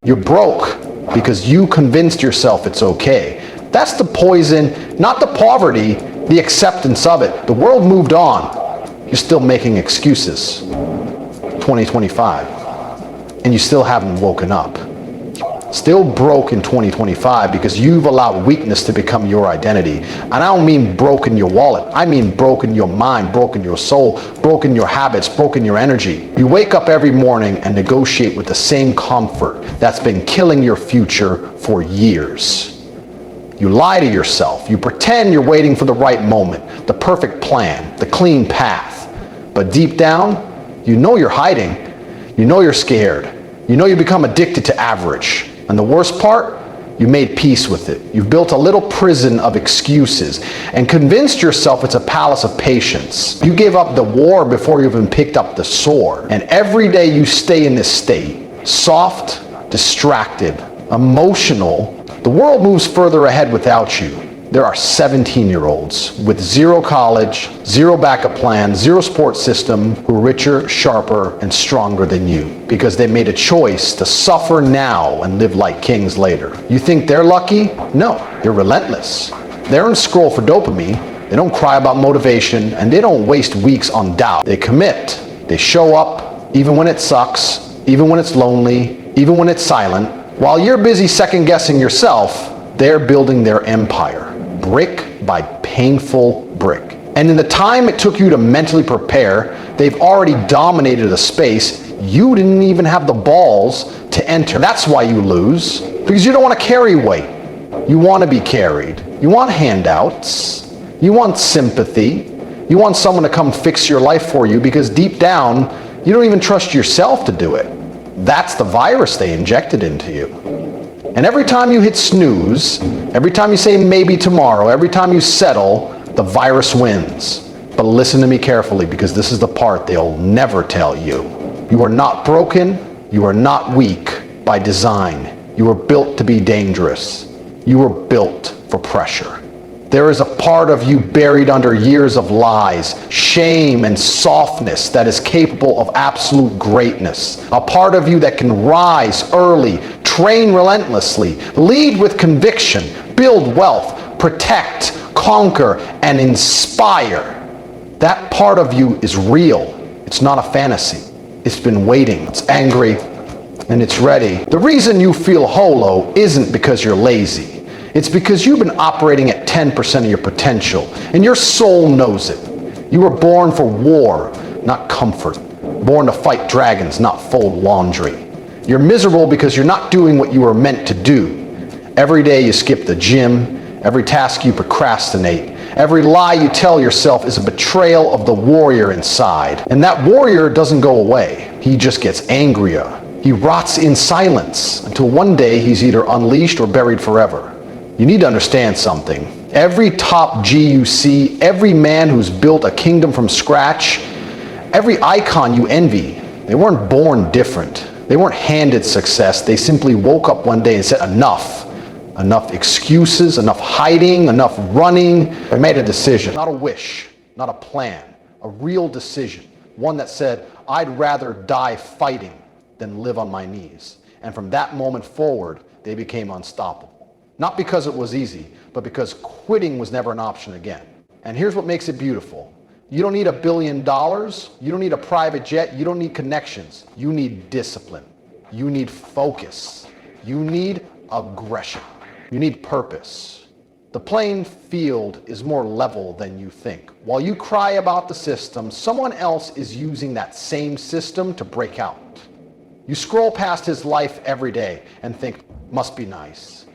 You're broke because you convinced yourself it's okay. That's the poison, not the poverty, the acceptance of it. The world moved on. You're still making excuses. 2025. And you still haven't woken up. Still broke in 2025 because you've allowed weakness to become your identity. And I don't mean broken your wallet. I mean broken your mind, broken your soul, broken your habits, broken your energy. You wake up every morning and negotiate with the same comfort that's been killing your future for years. You lie to yourself. You pretend you're waiting for the right moment, the perfect plan, the clean path. But deep down, you know you're hiding. You know you're scared. You know you become addicted to average. And the worst part, you made peace with it. You've built a little prison of excuses and convinced yourself it's a palace of patience. You gave up the war before you even picked up the sword. And every day you stay in this state, soft, distracted, emotional. The world moves further ahead without you. There are 17-year-olds with zero college, zero backup plan, zero support system who are richer, sharper, and stronger than you because they made a choice to suffer now and live like kings later. You think they're lucky? No, they're relentless. They don't scroll for dopamine, they don't cry about motivation, and they don't waste weeks on doubt. They commit, they show up, even when it sucks, even when it's lonely, even when it's silent. While you're busy second-guessing yourself, they're building their empire. Brick by painful brick. And in the time it took you to mentally prepare, they've already dominated a space you didn't even have the balls to enter. That's why you lose, because you don't want to carry weight. You want to be carried. You want handouts. You want sympathy. You want someone to come fix your life for you because deep down, you don't even trust yourself to do it. That's the virus they injected into you. And every time you hit snooze, every time you say maybe tomorrow, every time you settle, the virus wins. But listen to me carefully because this is the part they'll never tell you. You are not broken, you are not weak by design. You were built to be dangerous. You were built for pressure. There is a part of you buried under years of lies, shame, and softness that is capable of absolute greatness. A part of you that can rise early, train relentlessly, lead with conviction, build wealth, protect, conquer, and inspire. That part of you is real. It's not a fantasy. It's been waiting. It's angry, and it's ready. The reason you feel hollow isn't because you're lazy. It's because you've been operating at 10% of your potential, and your soul knows it. You were born for war, not comfort. Born to fight dragons, not fold laundry. You're miserable because you're not doing what you were meant to do. Every day you skip the gym, every task you procrastinate, every lie you tell yourself is a betrayal of the warrior inside. And that warrior doesn't go away. He just gets angrier. He rots in silence until one day he's either unleashed or buried forever. You need to understand something. Every top G you see, every man who's built a kingdom from scratch, every icon you envy, they weren't born different. They weren't handed success. They simply woke up one day and said, enough. Enough excuses, enough hiding, enough running. They made a decision, not a wish, not a plan, a real decision. One that said, I'd rather die fighting than live on my knees. And from that moment forward, they became unstoppable. Not because it was easy, but because quitting was never an option again. And here's what makes it beautiful. You don't need $1 billion. You don't need a private jet. You don't need connections. You need discipline. You need focus. You need aggression. You need purpose. The playing field is more level than you think. While you cry about the system, someone else is using that same system to break out. You scroll past his life every day and think, must be nice.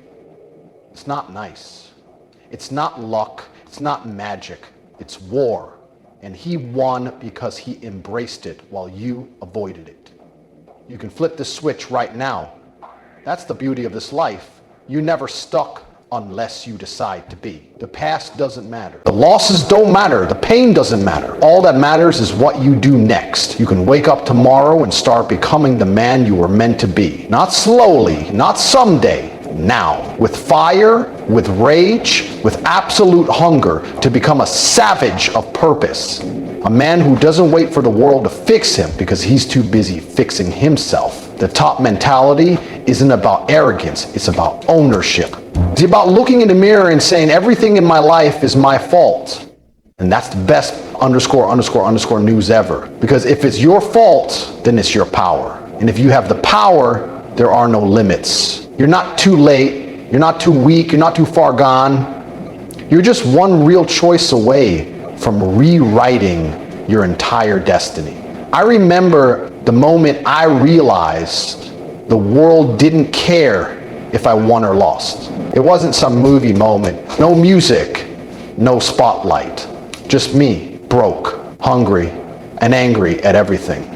It's not nice. It's not luck. It's not magic. It's war. And he won because he embraced it while you avoided it. You can flip the switch right now. That's the beauty of this life. You're never stuck unless you decide to be. The past doesn't matter. The losses don't matter. The pain doesn't matter. All that matters is what you do next. You can wake up tomorrow and start becoming the man you were meant to be. Not slowly, not someday. Now, with fire, with rage, with absolute hunger to become a savage of purpose. A man who doesn't wait for the world to fix him because he's too busy fixing himself. The top mentality isn't about arrogance, it's about ownership. It's about looking in the mirror and saying everything in my life is my fault. And that's the best ___ news ever. Because if it's your fault, then it's your power. And if you have the power, there are no limits. You're not too late, you're not too weak, you're not too far gone. You're just one real choice away from rewriting your entire destiny. I remember the moment I realized the world didn't care if I won or lost. It wasn't some movie moment. No music, no spotlight. Just me, broke, hungry, and angry at everything.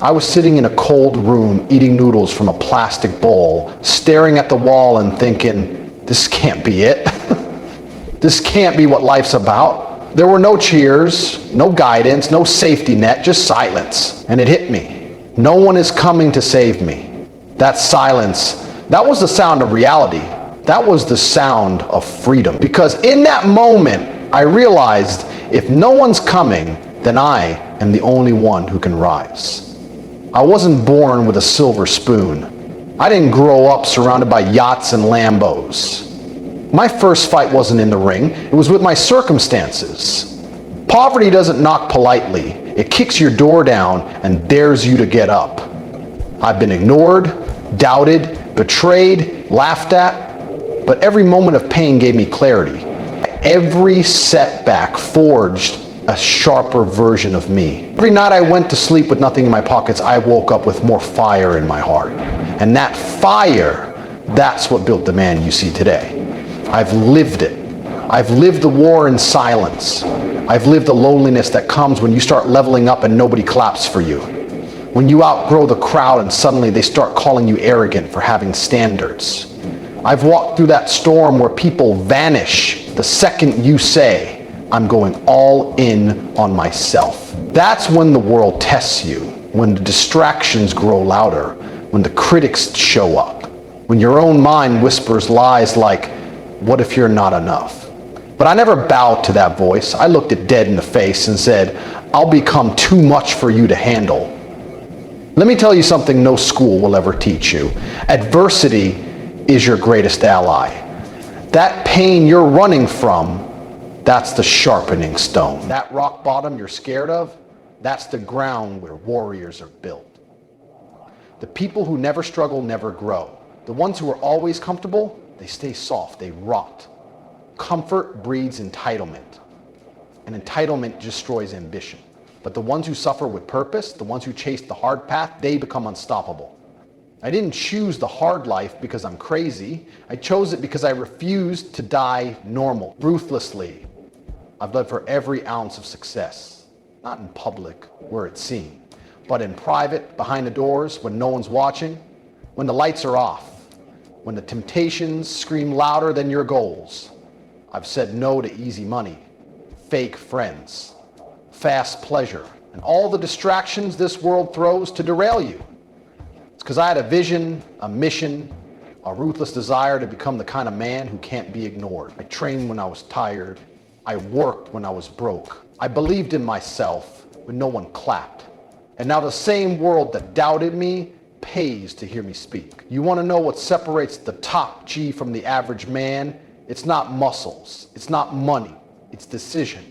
I was sitting in a cold room eating noodles from a plastic bowl, staring at the wall and thinking, this can't be it. This can't be what life's about. There were no cheers, no guidance, no safety net, just silence. And it hit me. No one is coming to save me. That silence, that was the sound of reality. That was the sound of freedom. Because in that moment, I realized if no one's coming, then I am the only one who can rise. I wasn't born with a silver spoon. I didn't grow up surrounded by yachts and Lambos. My first fight wasn't in the ring, it was with my circumstances. Poverty doesn't knock politely, it kicks your door down and dares you to get up. I've been ignored, doubted, betrayed, laughed at, but every moment of pain gave me clarity. Every setback forged a sharper version of me. Every night I went to sleep with nothing in my pockets, I woke up with more fire in my heart. And that fire, that's what built the man you see today. I've lived it. I've lived the war in silence. I've lived the loneliness that comes when you start leveling up and nobody claps for you. When you outgrow the crowd and suddenly they start calling you arrogant for having standards. I've walked through that storm where people vanish the second you say, I'm going all in on myself. That's when the world tests you, when the distractions grow louder, when the critics show up, when your own mind whispers lies like, what if you're not enough? But I never bowed to that voice. I looked it dead in the face and said, I'll become too much for you to handle. Let me tell you something no school will ever teach you. Adversity is your greatest ally. That pain you're running from, that's the sharpening stone. That rock bottom you're scared of, that's the ground where warriors are built. The people who never struggle never grow. The ones who are always comfortable, they stay soft, they rot. Comfort breeds entitlement, and entitlement destroys ambition. But the ones who suffer with purpose, the ones who chase the hard path, they become unstoppable. I didn't choose the hard life because I'm crazy. I chose it because I refused to die normal, ruthlessly. I've lived for every ounce of success, not in public where it's seen, but in private, behind the doors, when no one's watching, when the lights are off, when the temptations scream louder than your goals. I've said no to easy money, fake friends, fast pleasure, and all the distractions this world throws to derail you. It's because I had a vision, a mission, a ruthless desire to become the kind of man who can't be ignored. I trained when I was tired. I worked when I was broke. I believed in myself when no one clapped. And now the same world that doubted me pays to hear me speak. You want to know what separates the top G from the average man? It's not muscles, it's not money, it's decision.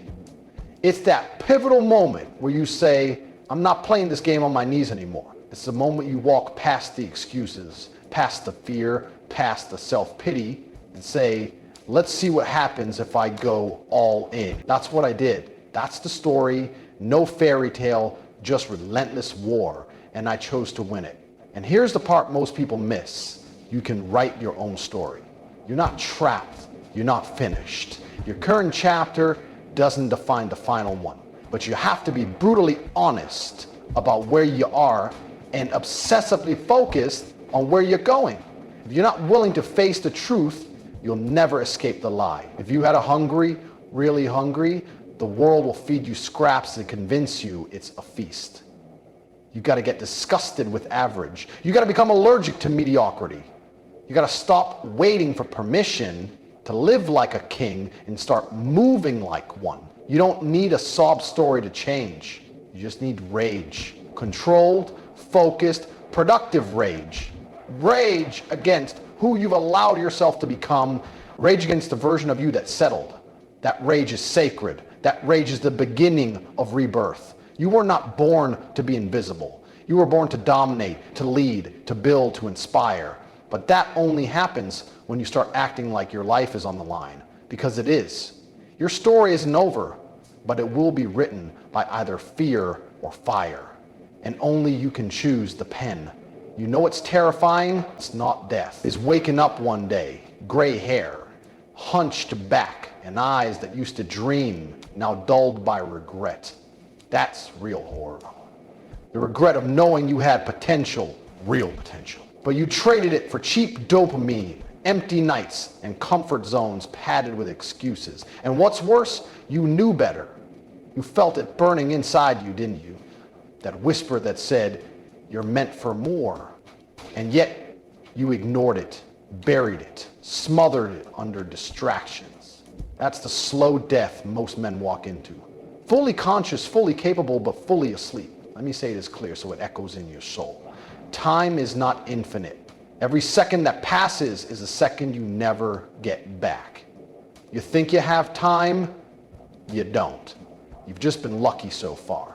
It's that pivotal moment where you say, I'm not playing this game on my knees anymore. It's the moment you walk past the excuses, past the fear, past the self-pity, and say, let's see what happens if I go all in. That's what I did. That's the story. No fairy tale, just relentless war. And I chose to win it. And here's the part most people miss. You can write your own story. You're not trapped. You're not finished. Your current chapter doesn't define the final one. But you have to be brutally honest about where you are and obsessively focused on where you're going. If you're not willing to face the truth, you'll never escape the lie. If you had a hungry, really hungry, the world will feed you scraps and convince you it's a feast. You got to get disgusted with average. You got to become allergic to mediocrity. You got to stop waiting for permission to live like a king and start moving like one. You don't need a sob story to change. You just need rage. Controlled, focused, productive rage. Rage against who you've allowed yourself to become. Rage against the version of you that settled. That rage is sacred. That rage is the beginning of rebirth. You were not born to be invisible. You were born to dominate, to lead, to build, to inspire. But that only happens when you start acting like your life is on the line. Because it is. Your story isn't over, but it will be written by either fear or fire. And only you can choose the pen. You know it's terrifying? It's not death. It's waking up one day, gray hair, hunched back, and eyes that used to dream, now dulled by regret. That's real horror. The regret of knowing you had potential, real potential. But you traded it for cheap dopamine, empty nights, and comfort zones padded with excuses. And what's worse, you knew better. You felt it burning inside you, didn't you? That whisper that said, you're meant for more. And yet, you ignored it, buried it, smothered it under distractions. That's the slow death most men walk into. Fully conscious, fully capable, but fully asleep. Let me say this clear so it echoes in your soul. Time is not infinite. Every second that passes is a second you never get back. You think you have time? You don't. You've just been lucky so far.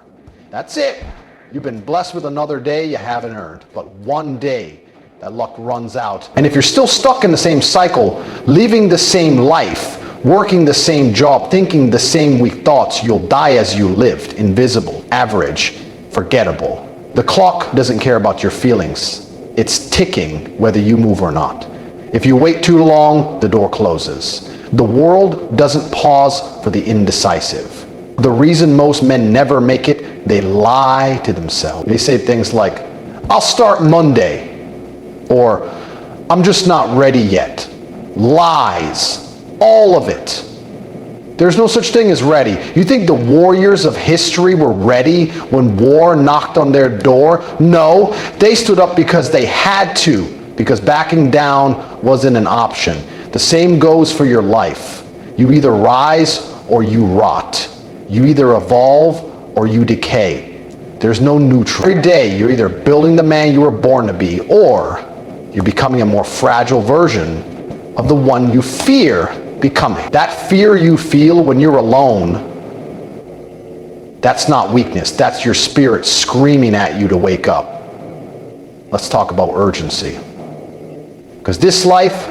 That's it. You've been blessed with another day you haven't earned. But one day, that luck runs out. And if you're still stuck in the same cycle, living the same life, working the same job, thinking the same weak thoughts, you'll die as you lived. Invisible, average, forgettable. The clock doesn't care about your feelings. It's ticking whether you move or not. If you wait too long, the door closes. The world doesn't pause for the indecisive. The reason most men never make it, they lie to themselves. They say things like, I'll start Monday, or I'm just not ready yet. Lies, all of it. There's no such thing as ready. You think the warriors of history were ready when war knocked on their door? No, they stood up because they had to, because backing down wasn't an option. The same goes for your life. You either rise or you rot. You either evolve or you decay. There's no neutral. Every day you're either building the man you were born to be, or you're becoming a more fragile version of the one you fear becoming. That fear you feel when you're alone, that's not weakness. That's your spirit screaming at you to wake up. Let's talk about urgency. Because this life,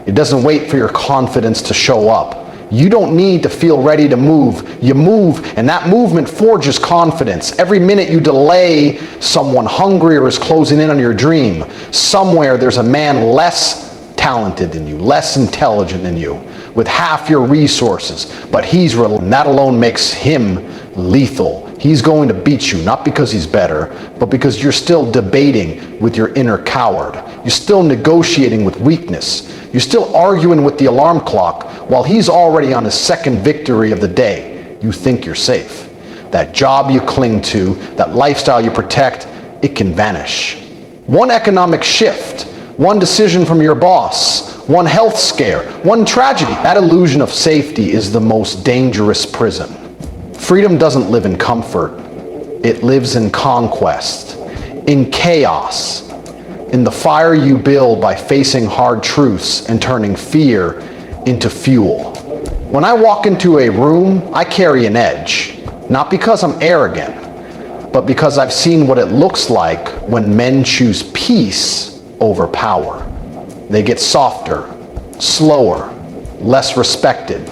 it doesn't wait for your confidence to show up. You don't need to feel ready to move. You move, and that movement forges confidence. Every minute you delay, someone hungrier is closing in on your dream. Somewhere there's a man less talented than you, less intelligent than you, with half your resources, but he's real, and that alone makes him lethal. He's going to beat you, not because he's better, but because you're still debating with your inner coward. You're still negotiating with weakness. You're still arguing with the alarm clock while he's already on his second victory of the day. You think you're safe. That job you cling to, that lifestyle you protect, it can vanish. One economic shift, one decision from your boss, one health scare, one tragedy. That illusion of safety is the most dangerous prison. Freedom doesn't live in comfort. It lives in conquest, in chaos, in the fire you build by facing hard truths and turning fear into fuel. When I walk into a room, I carry an edge, not because I'm arrogant, but because I've seen what it looks like when men choose peace over power. They get softer, slower, less respected,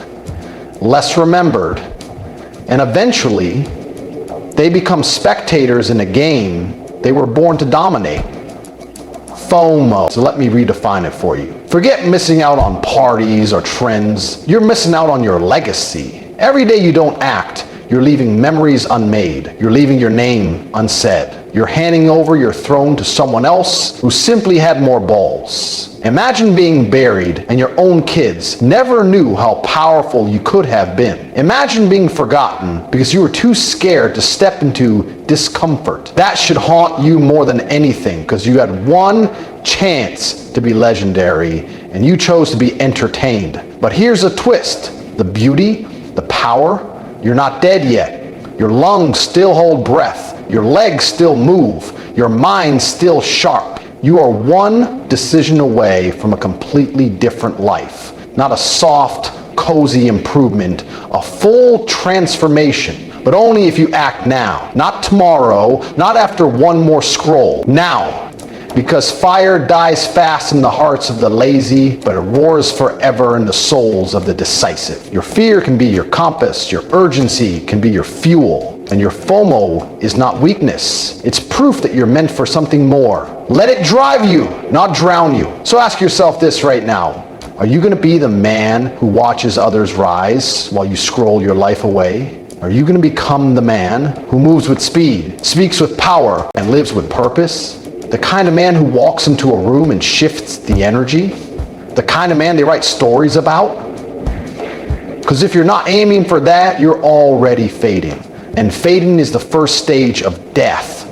less remembered, and eventually they become spectators in a game they were born to dominate. FOMO. So let me redefine it for you. Forget missing out on parties or trends. You're missing out on your legacy. Every day you don't act, you're leaving memories unmade. You're leaving your name unsaid. You're handing over your throne to someone else who simply had more balls. Imagine being buried and your own kids never knew how powerful you could have been. Imagine being forgotten because you were too scared to step into discomfort. That should haunt you more than anything because you had one chance to be legendary and you chose to be entertained. But here's a twist. The beauty, the power, you're not dead yet. Your lungs still hold breath. Your legs still move. your mind still sharp. You are one decision away from a completely different life. Not a soft, cozy improvement, a full transformation. But only if you act now. Not tomorrow, not after one more scroll. Now. Because fire dies fast in the hearts of the lazy, but it roars forever in the souls of the decisive. Your fear can be your compass, your urgency can be your fuel. And your FOMO is not weakness. It's proof that you're meant for something more. Let it drive you, not drown you. So ask yourself this right now. Are you going to be the man who watches others rise while you scroll your life away? Are you going to become the man who moves with speed, speaks with power, and lives with purpose? The kind of man who walks into a room and shifts the energy? The kind of man they write stories about? Because if you're not aiming for that, you're already fading. And fading is the first stage of death.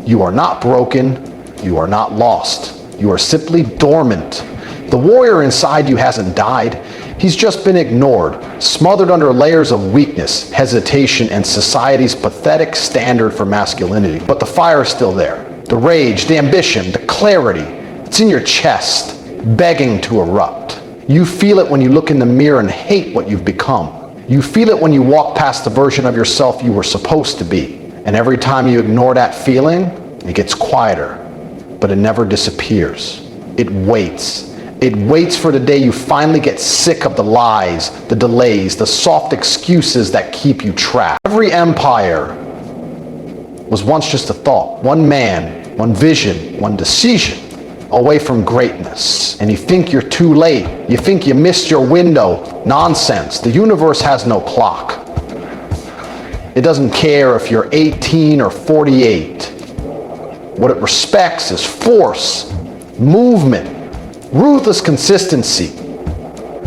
You are not broken. You are not lost. You are simply dormant. The warrior inside you hasn't died. He's just been ignored, smothered under layers of weakness, hesitation, and society's pathetic standard for masculinity. But the fire is still there. The rage, the ambition, the clarity, it's in your chest, begging to erupt. You feel it when you look in the mirror and hate what you've become. You feel it when you walk past the version of yourself you were supposed to be. And every time you ignore that feeling, it gets quieter, but it never disappears. It waits. It waits for the day you finally get sick of the lies, the delays, the soft excuses that keep you trapped. Every empire was once just a thought. One man, one vision, one decision away from greatness. And you think you're too late. You think you missed your window. Nonsense. The universe has no clock. It doesn't care if you're 18 or 48. What it respects is force, movement, ruthless consistency.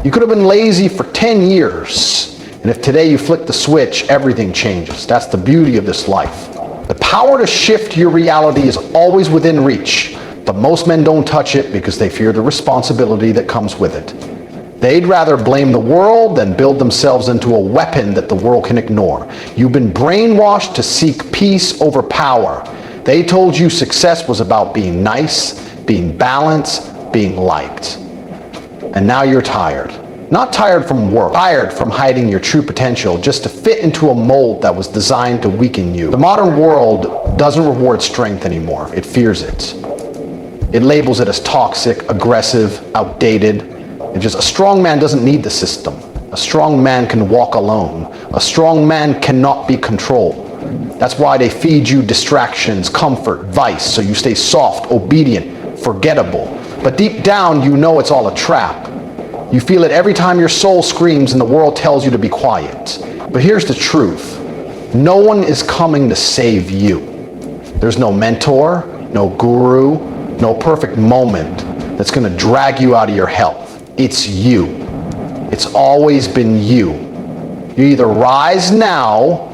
You could have been lazy for 10 years. And if today you flick the switch, everything changes. That's the beauty of this life. The power to shift your reality is always within reach. But most men don't touch it because they fear the responsibility that comes with it. They'd rather blame the world than build themselves into a weapon that the world can ignore. You've been brainwashed to seek peace over power. They told you success was about being nice, being balanced, being liked. And now you're tired. Not tired from work, tired from hiding your true potential just to fit into a mold that was designed to weaken you. The modern world doesn't reward strength anymore. It fears it. It labels it as toxic, aggressive, outdated. And just a strong man doesn't need the system. A strong man can walk alone. A strong man cannot be controlled. That's why they feed you distractions, comfort, vice, so you stay soft, obedient, forgettable. But deep down, you know it's all a trap. You feel it every time your soul screams and the world tells you to be quiet. But here's the truth. No one is coming to save you. There's no mentor, no guru, no perfect moment that's going to drag you out of your health. It's you. It's always been you. You either rise now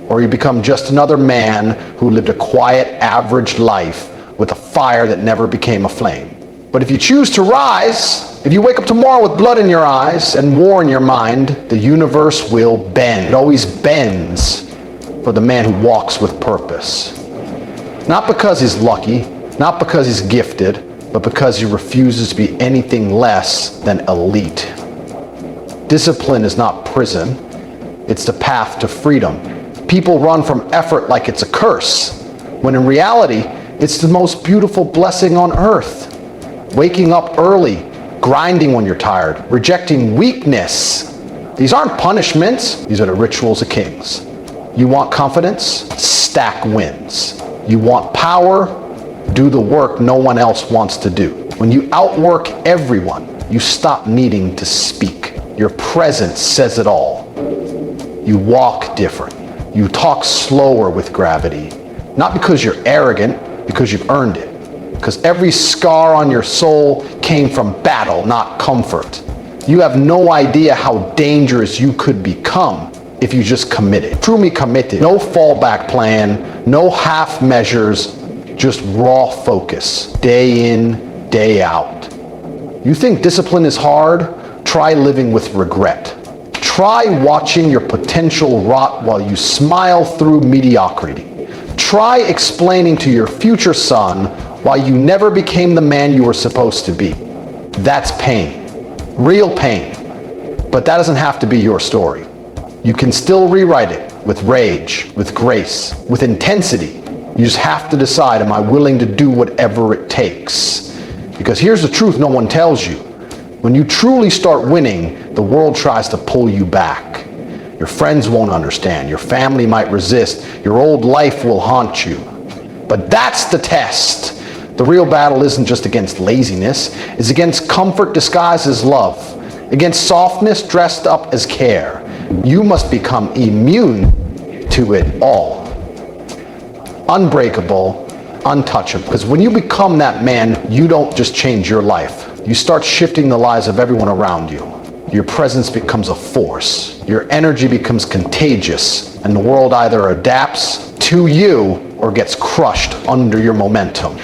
or you become just another man who lived a quiet, average life with a fire that never became a flame. But if you choose to rise, if you wake up tomorrow with blood in your eyes and war in your mind, the universe will bend. It always bends for the man who walks with purpose. Not because he's lucky, not because he's gifted, but because he refuses to be anything less than elite. Discipline is not prison. It's the path to freedom. People run from effort like it's a curse, when in reality, it's the most beautiful blessing on earth. Waking up early, grinding when you're tired, rejecting weakness. These aren't punishments. These are the rituals of kings. You want confidence? Stack wins. You want power? Do the work no one else wants to do. When you outwork everyone, you stop needing to speak. Your presence says it all. You walk different. You talk slower with gravity. Not because you're arrogant, because you've earned it. Because every scar on your soul came from battle, not comfort. You have no idea how dangerous you could become if you just committed. Truly committed. No fallback plan, no half measures, just raw focus. Day in, day out. You think discipline is hard? Try living with regret. Try watching your potential rot while you smile through mediocrity. Try explaining to your future son why you never became the man you were supposed to be. That's pain. Real pain. But that doesn't have to be your story. You can still rewrite it with rage, with grace, with intensity. You just have to decide, am I willing to do whatever it takes? Because here's the truth no one tells you. When you truly start winning, the world tries to pull you back. Your friends won't understand. Your family might resist. Your old life will haunt you. But that's the test. The real battle isn't just against laziness. It's against comfort disguised as love. Against softness dressed up as care. You must become immune to it all. Unbreakable, untouchable. Because when you become that man, you don't just change your life. You start shifting the lives of everyone around you. Your presence becomes a force. Your energy becomes contagious, and the world either adapts to you or gets crushed under your momentum.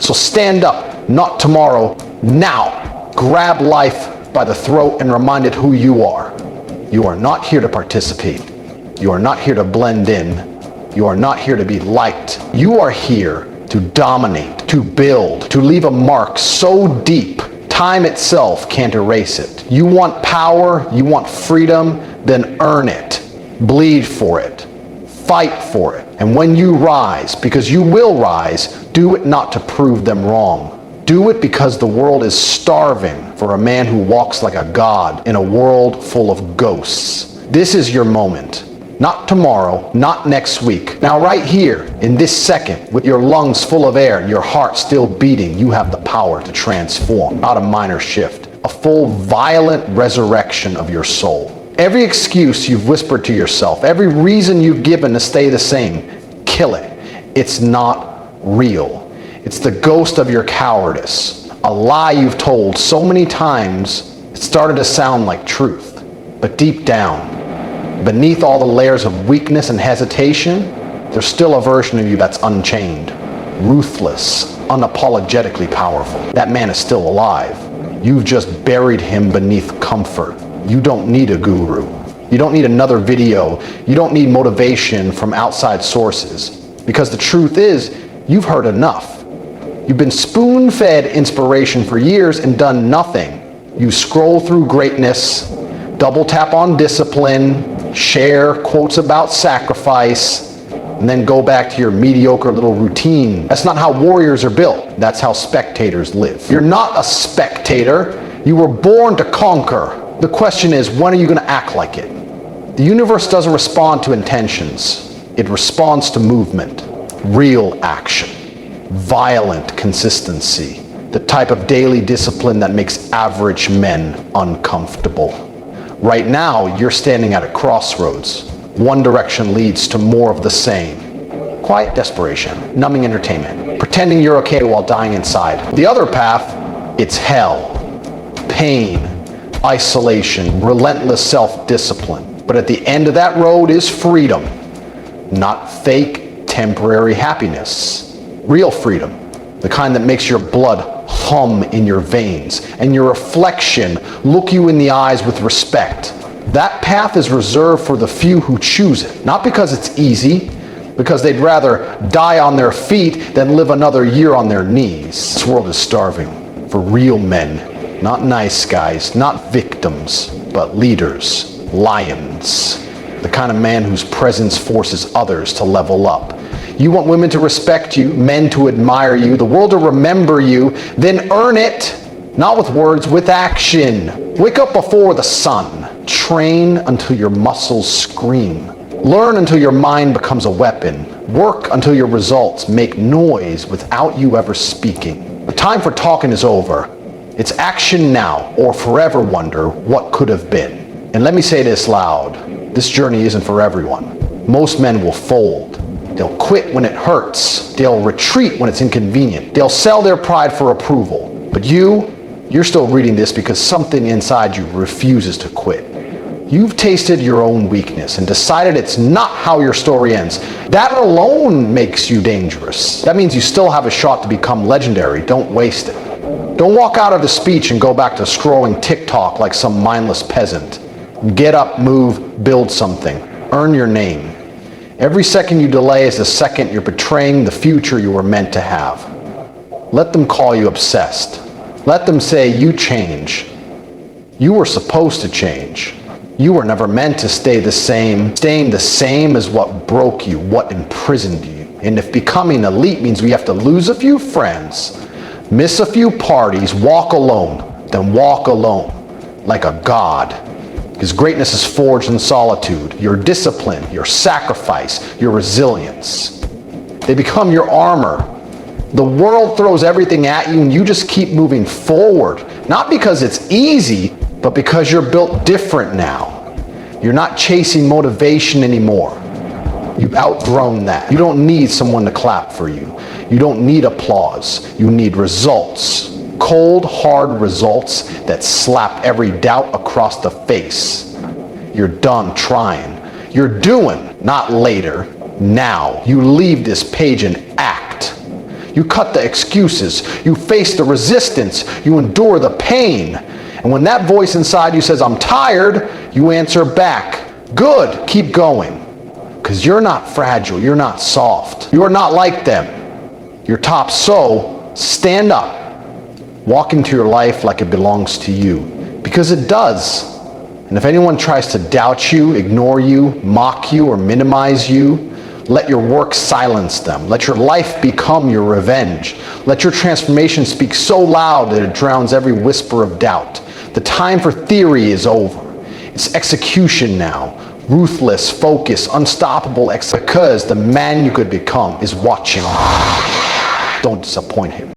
So stand up, not tomorrow, now. Grab life by the throat and remind it who you are. You are not here to participate. You are not here to blend in. You are not here to be liked. You are here to dominate, to build, to leave a mark so deep, time itself can't erase it. You want power, you want freedom, then earn it. Bleed for it. Fight for it. And when you rise, because you will rise, do it not to prove them wrong. Do it because the world is starving for a man who walks like a god in a world full of ghosts. This is your moment. Not tomorrow, not next week. Now right here, in this second, with your lungs full of air and your heart still beating, you have the power to transform, not a minor shift, a full violent resurrection of your soul. Every excuse you've whispered to yourself, every reason you've given to stay the same, kill it. It's not real. It's the ghost of your cowardice, a lie you've told so many times it started to sound like truth. But deep down, beneath all the layers of weakness and hesitation, there's still a version of you that's unchained, ruthless, unapologetically powerful. That man is still alive. You've just buried him beneath comfort. You don't need a guru. You don't need another video. You don't need motivation from outside sources. Because the truth is, you've heard enough. You've been spoon-fed inspiration for years and done nothing. You scroll through greatness, double tap on discipline, share quotes about sacrifice, and then go back to your mediocre little routine. That's not how warriors are built. That's how spectators live. You're not a spectator. You were born to conquer. The question is, when are you going to act like it? The universe doesn't respond to intentions. It responds to movement, real action, violent consistency, the type of daily discipline that makes average men uncomfortable. Right now, you're standing at a crossroads. One direction leads to more of the same. Quiet desperation, numbing entertainment, pretending you're okay while dying inside. The other path, it's hell, pain, isolation, relentless self-discipline. But at the end of that road is freedom, not fake, temporary happiness. Real freedom, the kind that makes your blood hum in your veins and your reflection look you in the eyes with respect. That path is reserved for the few who choose it, not because it's easy, because they'd rather die on their feet than live another year on their knees. This world is starving for real men. Not nice guys, not victims, but leaders, lions. The kind of man whose presence forces others to level up. You want women to respect you, men to admire you, the world to remember you, then earn it. Not with words, with action. Wake up before the sun. Train until your muscles scream. Learn until your mind becomes a weapon. Work until your results make noise without you ever speaking. The time for talking is over. It's action now, or forever wonder what could have been. And let me say this loud. This journey isn't for everyone. Most men will fold. They'll quit when it hurts. They'll retreat when it's inconvenient. They'll sell their pride for approval. But you're still reading this because something inside you refuses to quit. You've tasted your own weakness and decided it's not how your story ends. That alone makes you dangerous. That means you still have a shot to become legendary. Don't waste it. Don't walk out of the speech and go back to scrolling TikTok like some mindless peasant. Get up, move, build something. Earn your name. Every second you delay is the second you're betraying the future you were meant to have. Let them call you obsessed. Let them say you change. You were supposed to change. You were never meant to stay the same. Staying the same is what broke you, what imprisoned you. And if becoming elite means we have to lose a few friends, miss a few parties, walk alone, then walk alone, like a god. Because greatness is forged in solitude. Your discipline, your sacrifice, your resilience. They become your armor. The world throws everything at you and you just keep moving forward. Not because it's easy, but because you're built different now. You're not chasing motivation anymore. You've outgrown that. You don't need someone to clap for you. You don't need applause. You need results. Cold, hard results that slap every doubt across the face. You're done trying. You're doing, not later, now. You leave this page and act. You cut the excuses. You face the resistance. You endure the pain. And when that voice inside you says, I'm tired, you answer back, good, keep going. Because you're not fragile. You're not soft. You are not like them. You're top, so stand up. Walk into your life like it belongs to you. Because it does. And if anyone tries to doubt you, ignore you, mock you, or minimize you, let your work silence them. Let your life become your revenge. Let your transformation speak so loud that it drowns every whisper of doubt. The time for theory is over. It's execution now. Ruthless, focused, unstoppable because the man you could become is watching. Don't disappoint him.